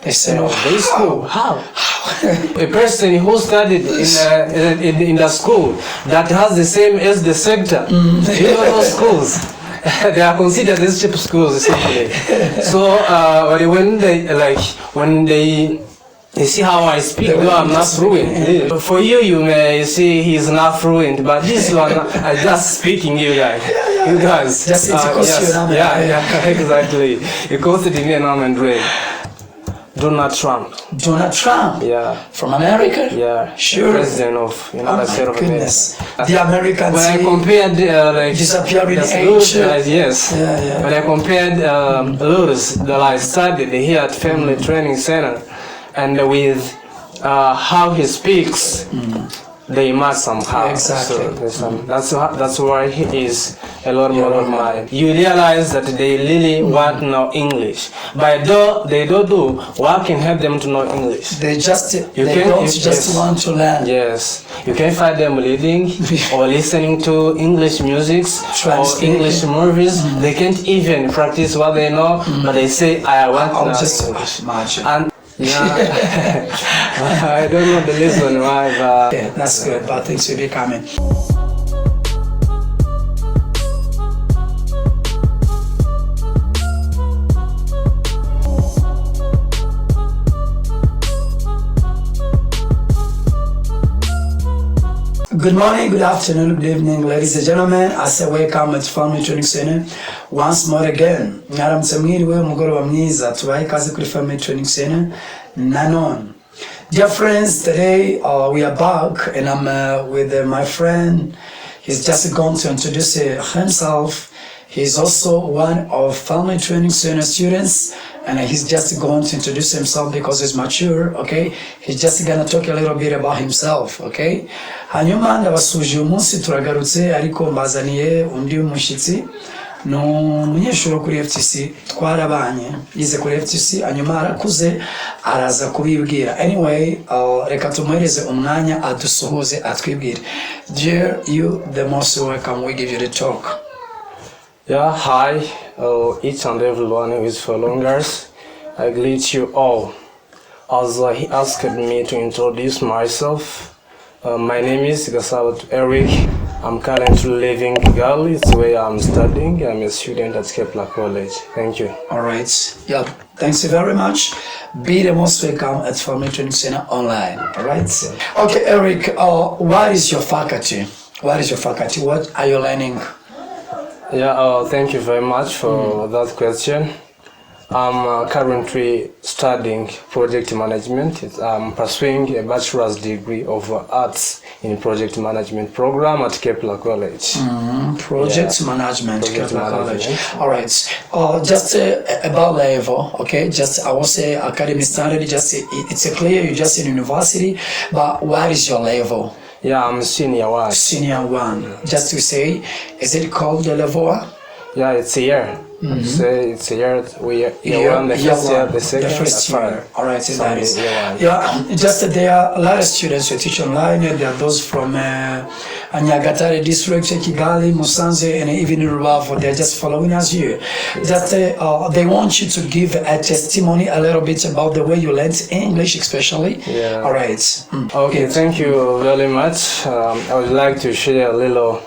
They say, no, They school. How? A person who studied in the school that has the same as the sector, you know those schools. They are considered as cheap schools simply. So when they see how I speak, though I'm not fluent. For you, you may see he's not fluent, but this one, I just speaking you guys. You guys. Just it costs you an arm and yeah, exactly. It costs me an arm and leg. Donald Trump. Donald Trump? Yeah. From America? Yeah. Sure. President of United States of America. The Americans. When I compared disappearing age. Yes. Yeah. When I compared laws that I studied here at Family Training Center and with how he speaks, they must somehow. Exactly. So that's why he is a lot more of mine. You realize that they really want to know English, but though they don't do, what can help them to know English? They don't want to learn. Yes, you can find them reading or listening to English music or English movies. They can't even practice what they know, but they say, I want to know English. And yeah, I don't know the reason why, but yeah, that's good. But things will be coming. Good morning, good afternoon, good evening, ladies and gentlemen. I say welcome to Family Training Center once more again. Mwaramutse mwiriwe umugoroba mwiza tubahe ikaze kuri Family Training Center nanone. Dear friends, today we are back and I'm with my friend. He's just going to introduce himself. He's also one of Family Training Center students, and he's just going to introduce himself because he's mature, okay? He's just gonna talk a little bit about himself, okay? Hanyuma ndabasuje umunsi turagarutse ariko mbazaniye undi mushitsi no munyeshuri kuri FTC twarabanye yize kuri FTC hanyuma arakuze araza kubibwira. Anyway, reka tumuhereze umwanya adusuhuze atwibwire. Dear you, the most welcome, we give you the talk. Yeah, hi, each and everyone who is following us. I greet you all. As he asked me to introduce myself, my name is GASABATO ERIC. I'm currently living in Kigali. It's where I'm studying. I'm a student at Kepler College. Thank you. All right. Yeah, thanks very much. Be the most welcome at Family Training Center online. All right. Okay, Eric, what is your faculty? What is your faculty? What are you learning? Yeah, thank you very much for that question. I'm currently studying project management. I'm pursuing a bachelor's degree of arts in project management program at Kepler College. Project management, Kepler College. All right. Just about level, okay? Just I will say academic standard. Just it's a clear. You're just in university, but what is your level? Yeah, I'm senior one. Senior one. Just to say, is it called the level one? Yeah, it's a year. It's a year. Year one, the first year, the second, the first year. All right, so that is. Yeah, just that there are a lot of students who teach online. There are those from Nyagatare district, Kigali, Musanze, and even in Rubavu. They're just following us here. Just they want you to give a testimony a little bit about the way you learned English, especially. Yeah. All right. Okay, thank you very much. I would like to share a little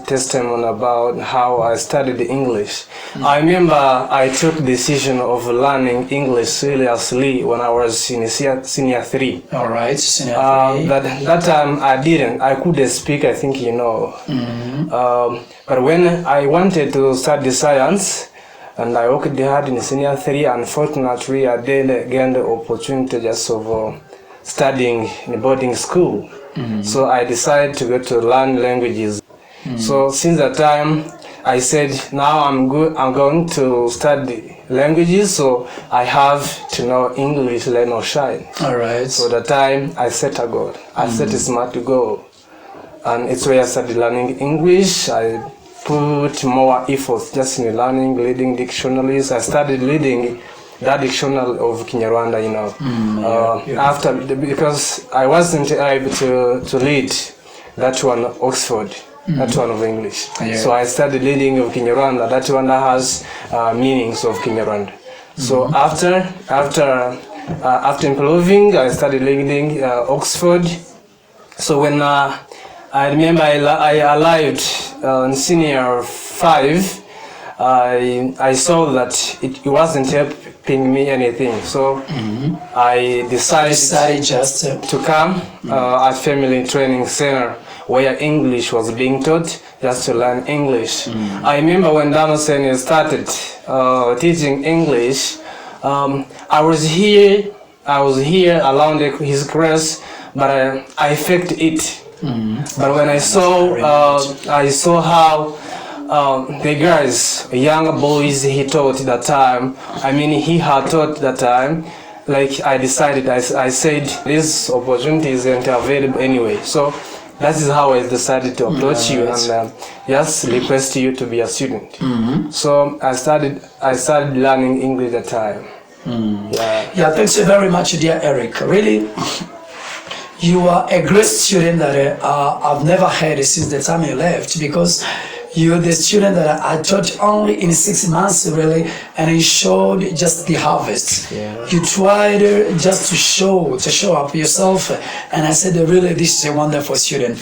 testimony about how I studied English. I remember I took the decision of learning English seriously when I was in senior 3. All right, senior 3. That time I couldn't speak, I think you know. But when I wanted to study science, and I worked hard in senior 3, unfortunately I didn't get the opportunity just of studying in a boarding school. So I decided to go to learn languages. So since that time, I said, now I'm going to study languages, so I have to know English, learn or shine. All right. So that time, I set a goal. I set a smart goal. And it's where I started learning English. I put more effort just in learning, reading dictionaries. I started reading that dictionary of Kinyarwanda, you know. After, because I wasn't able to read that one, Oxford. That one of English. So I started reading of Kinyarwanda. That one that has meanings of Kinyarwanda. So after improving, I started learning Oxford. So when I remember I arrived in senior 5, I saw that it wasn't helping me anything. So I decided just to come at Family Training Center where English was being taught, just to learn English. I remember when Danosen started teaching English, I was here around his class, but I faked it. But when I saw how the guys, young boys he taught that time, he had taught that time, like I decided, I said this opportunity isn't available anyway. So that is how I decided to approach you and just request you to be a student. So I started learning English at that time. Yeah, thanks very much, dear Eric. Really, you are a great student that I've never had since the time you left, because you're the student that I taught only in 6 months, really, and you showed just the harvest. You tried just to show up yourself, and I said, really, this is a wonderful student.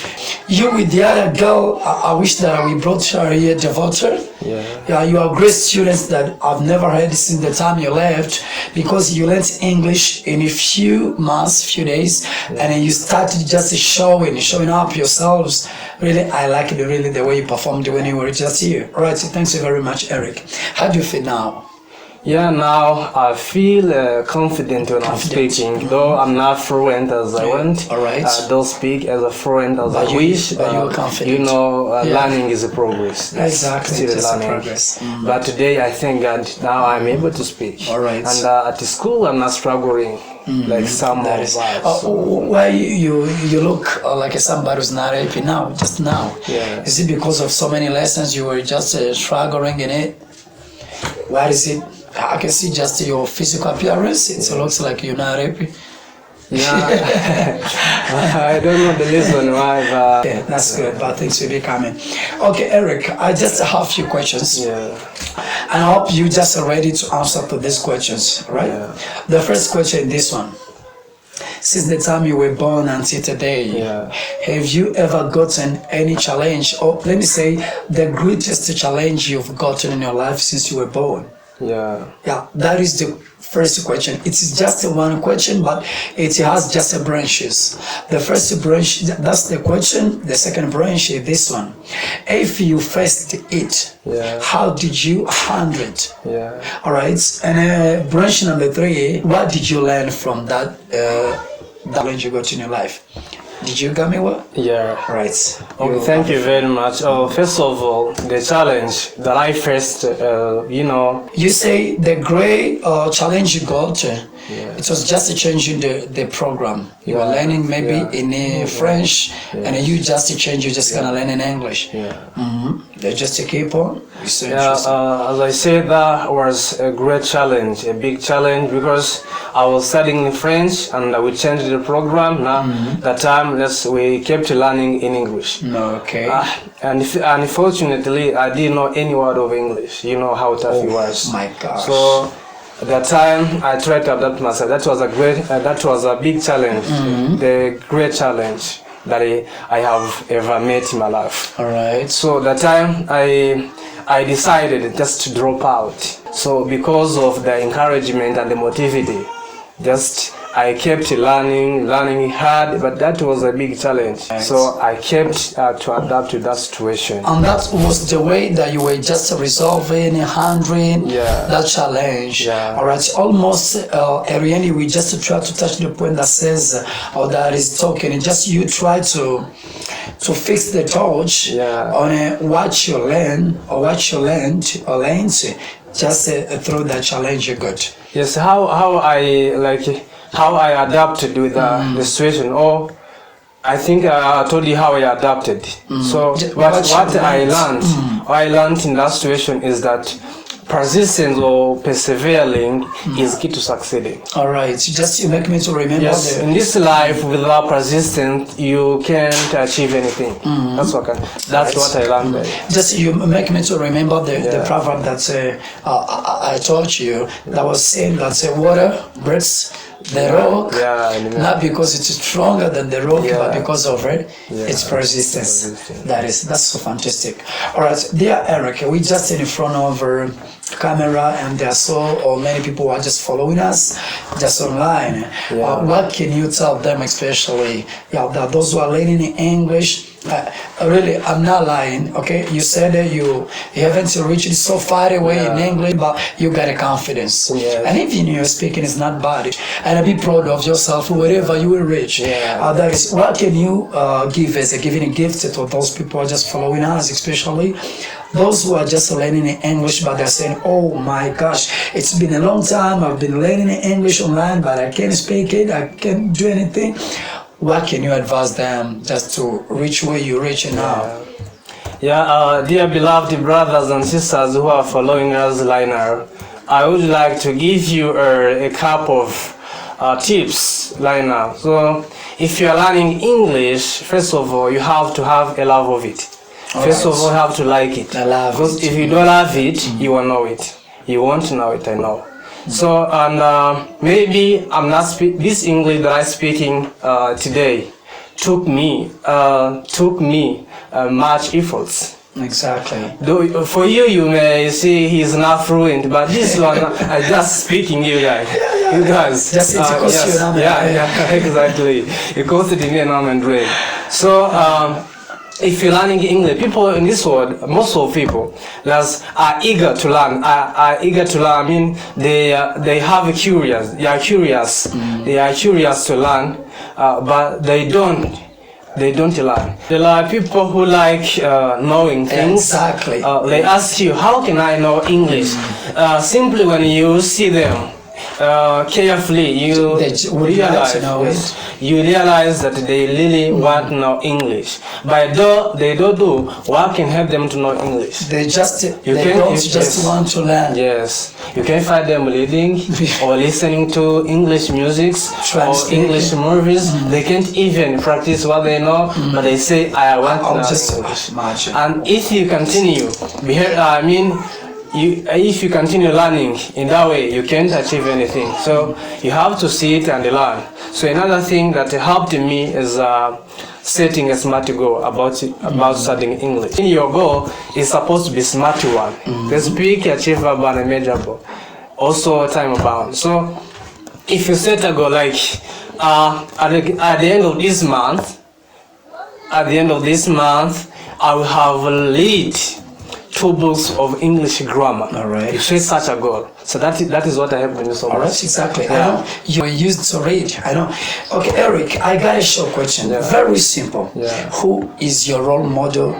You with the other girl, I wish that we brought her here, devoted. Yeah, you are great students that I've never had since the time you left, because you learned English in a few months, few days, and you started just showing up yourselves. Really, I liked really the way you performed when you were just here. All right, so thanks you very much, Eric. How do you feel now? Yeah, now I feel confident when I'm speaking, though I'm not fluent as I want. All right. I don't speak as fluent as I wish. But you're confident. Learning is a progress. Exactly, Still just learning. a progress. But today I thank God now I'm able to speak. All right. And at the school I'm not struggling like some of us. Why you look like somebody who's not happy now, just now? Yeah. Is it because of so many lessons you were just struggling in it? Why is it? I can see just your physical appearance. It looks like you're not happy. Yeah, I don't know the reason why, but yeah, that's good. But things will be coming. Okay, Eric, I just have a few questions. Yeah. And I hope you just are ready to answer to these questions, right? Yeah. The first question is this one. Since the time you were born until today, have you ever gotten any challenge, or let me say, the greatest challenge you've gotten in your life since you were born? Yeah, that is the first question. It is just one question, but it has just branches. The first branch, that's the question. The second branch is this one. If you faced it, how did you handle it? All right. And branch number 3, what did you learn from that challenge you got in your life? Did you get me what? Yeah. Right. Okay, thank you very much. First of all, the challenge that I faced, You say the great challenge you got, it was just changing the program. You were learning maybe in French, and you just change, you just gonna learn in English. They just keep on. As I said, that was a great challenge, a big challenge, because I was studying in French and we changed the program. Now, that time, we kept learning in English. Okay. And unfortunately, I didn't know any word of English. You know how tough it was. My gosh. So at that time, I tried to adapt myself. That was a big challenge, the great challenge that I have ever met in my life. All right. So that time I decided just to drop out. So because of the encouragement and the motivation, I kept learning hard, but that was a big challenge. Right. So I kept to adapt to that situation. And that was the way that you were just resolving, handling that challenge. Yeah. All right. Almost, Ariane, we just try to touch the point that says, or that is talking, and just you try to fix the touch on what you learn or what you learned just through that challenge you got. Yes. How I adapted with the situation, or I think I told you how I adapted. So what I learned in that situation is that persistence or persevering is key to succeeding. All right, just you make me to remember. Yes, in this life, without persistence, you can't achieve anything. That's what I learned. Just you make me to remember the proverb that I taught you that was saying that water breaks the rock, not because it is stronger than the rock, but because of its persistence. That's so fantastic. All right, dear Eric, we just in front of our camera, and there are so many people who are just following us just online. What can you tell them, especially that those who are learning English? Really, I'm not lying. Okay, you said that you haven't reached so far away in English, but you got a confidence, and even your speaking is not bad. And be proud of yourself wherever you will reach. That is, what can you give as a giving a gift to those people who are just following us, especially those who are just learning English, but they're saying, "Oh my gosh, it's been a long time. I've been learning English online, but I can't speak it. I can't do anything." What can you advise them just to reach where you're reaching now? Dear beloved brothers and sisters who are following us liner, I would like to give you a couple of tips liner. So if you are learning English, first of all, you have to have a love of it. First of all, you have to like it. Because if you don't love it, you won't know it. You won't know it, I know. So, and maybe I'm not this English that I'm speaking today took me much efforts. Exactly. Though for you, you may see he's not fluent, but this one I just speaking you guys. You guys. Just it costs you an arm and leg. Exactly. It costs me an arm and leg. So. If you're learning English, people in this world, most of people, are eager to learn. Are eager to learn. I mean, they have curious. They are curious. They are curious to learn, but they don't learn. There are people who like knowing things. Exactly. They ask you, how can I know English? Simply when you see them. Carefully, you realize that they really want to know English. But though they don't do, what can help them to know English? They don't want to learn. Yes, you can find them reading or listening to English music or English movies. They can't even practice what they know, but they say, "I want to know English." And if you continue, if you continue learning in that way, you can't achieve anything. So you have to see it and learn. So another thing that helped me is setting a smart goal about studying English. Your goal is supposed to be smart one. There's big, achievable, and measurable. Also time bound. So if you set a goal like at the end of this month, I will have read 2 books of English grammar. All right. You set such a goal. So that is what I have been so much. All right, exactly. I know you used to read. I know. Okay, Eric, I got a short question. Very simple. Who is your role model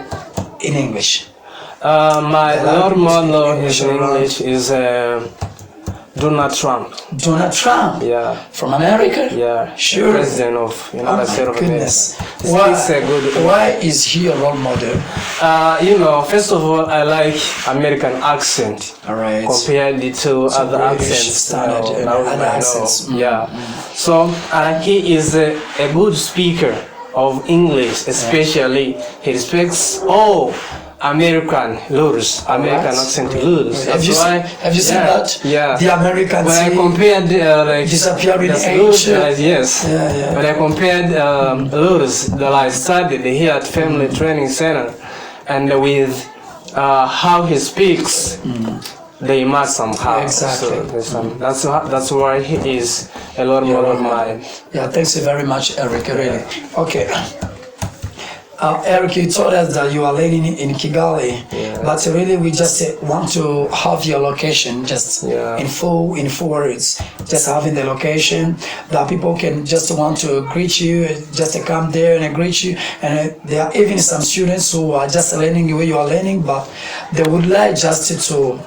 in English? My role model in English is Donald Trump. Donald Trump? Yeah. From America? Yeah. Sure. President of United States of America. Why is he a role model? First of all, I like American accent. All right. Compared to other accents. Other accents. Yeah. So, he is a good speaker of English, especially he respects all American rules, American accent rules. Have you seen that? Yeah. The Americans. When I compared disappearing age. Yes. When I compared rules that I studied here at Family Training Center, and with how he speaks, they match somehow. Exactly. So that's why he is a role model of mine. Yeah. Thanks very much, Eric. Really. Okay. Eric, you told us that you are living in Kigali, but really we just want to have your location, just in full words, just having the location that people can just want to greet you, just to come there and greet you. And there are even some students who are just learning the way you are learning, but they would like just to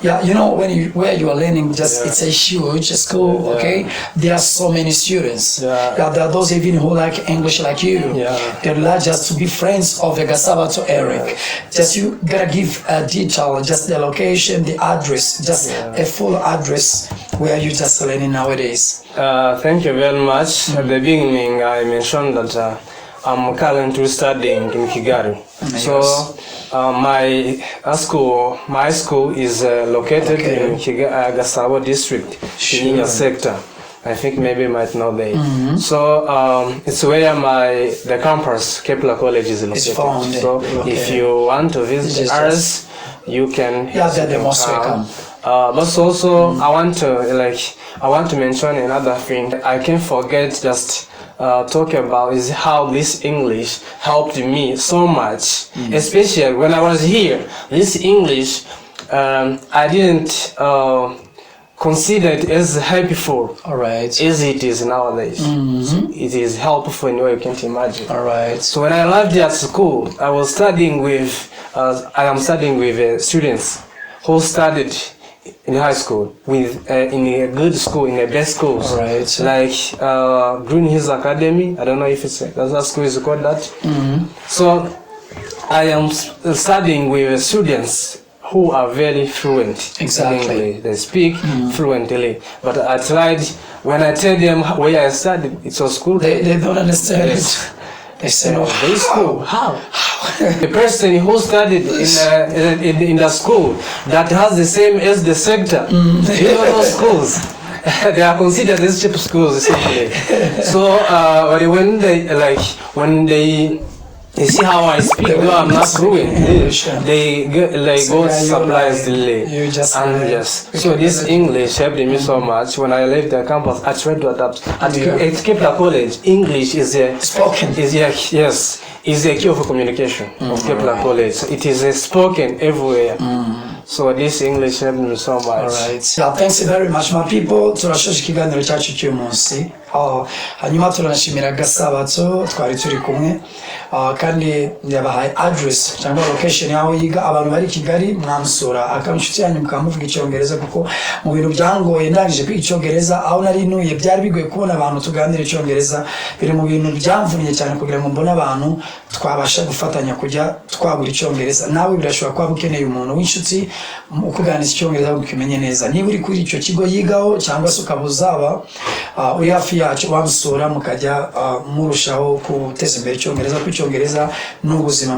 Yeah, you know, where you are learning, just it's a huge school, okay? There are so many students. Yeah, there are those even who like English like you. Yeah. They like just to be friends of the GASABATO ERIC. Just you gotta give a detail, just the location, the address, just a full address where you just learning nowadays. Thank you very much. At the beginning, I mentioned that I'm currently studying in Kigali. So my school is located in Gasabo district, in sector. I think maybe you might know that. So it's where the campus, Kepler College, is located. Found. So if you want to visit us, you can. Yeah, they're most welcome. But also I want to mention another thing. I can't forget just talk about is how this English helped me so much, especially when I was here. This English I didn't consider it as helpful. All right. As it is nowadays. It is helpful in a way you can't imagine. All right. So when I arrived at school, I am studying with students who studied in high school with in a good school, in the best schools. All right. Like Green Hills Academy. I don't know if that school is called that. So I am studying with students who are very fluent in English. They speak fluently. But I tried, when I tell them where I studied, it was school. They don't understand it. They say, no, they school. How? The person who studied in the school that has the same as the sector, you know those schools. They are considered as cheap schools simply. So when they see how I speak, though I'm not fluent, they go surprisingly. So this English helped me so much. When I left the campus, I tried to adapt. At Kepler College, English is spoken. Is a key of communication of Kepler College. It is spoken everywhere. So this English helped me so much. All right. Yeah, thanks very much, my people. Turashoje ikiganiro cyacu cy'umunsi. Hanyuma turanashimira GASABATO twari turi kumwe. Kandi yabahaye address cyangwa location yaho yiga. Abantu bari Kigali mwamusura akamushuti yanyu mukamuvuga Icyongereza, kuko mu bintu byangoye ndangije kwiga Icyongereza aho nari nuye byari bigoye kubona abantu tuganira Icyongereza. Biri mu bintu byamvunye cyane kugira ngo mbone abantu twabasha gufatanya kujya twagura Icyongereza. Nawe birashobora kuba ukeneye umuntu w'inshuti ukuganira Icyongereza ukimenye neza. Niba uri kuri icyo kigo yigaho cyangwa se ukabuzaba uri hafi yacu wamusura mukajya murushaho guteza imbere Icyongereza, kuko Icyongereza n'ubuzima.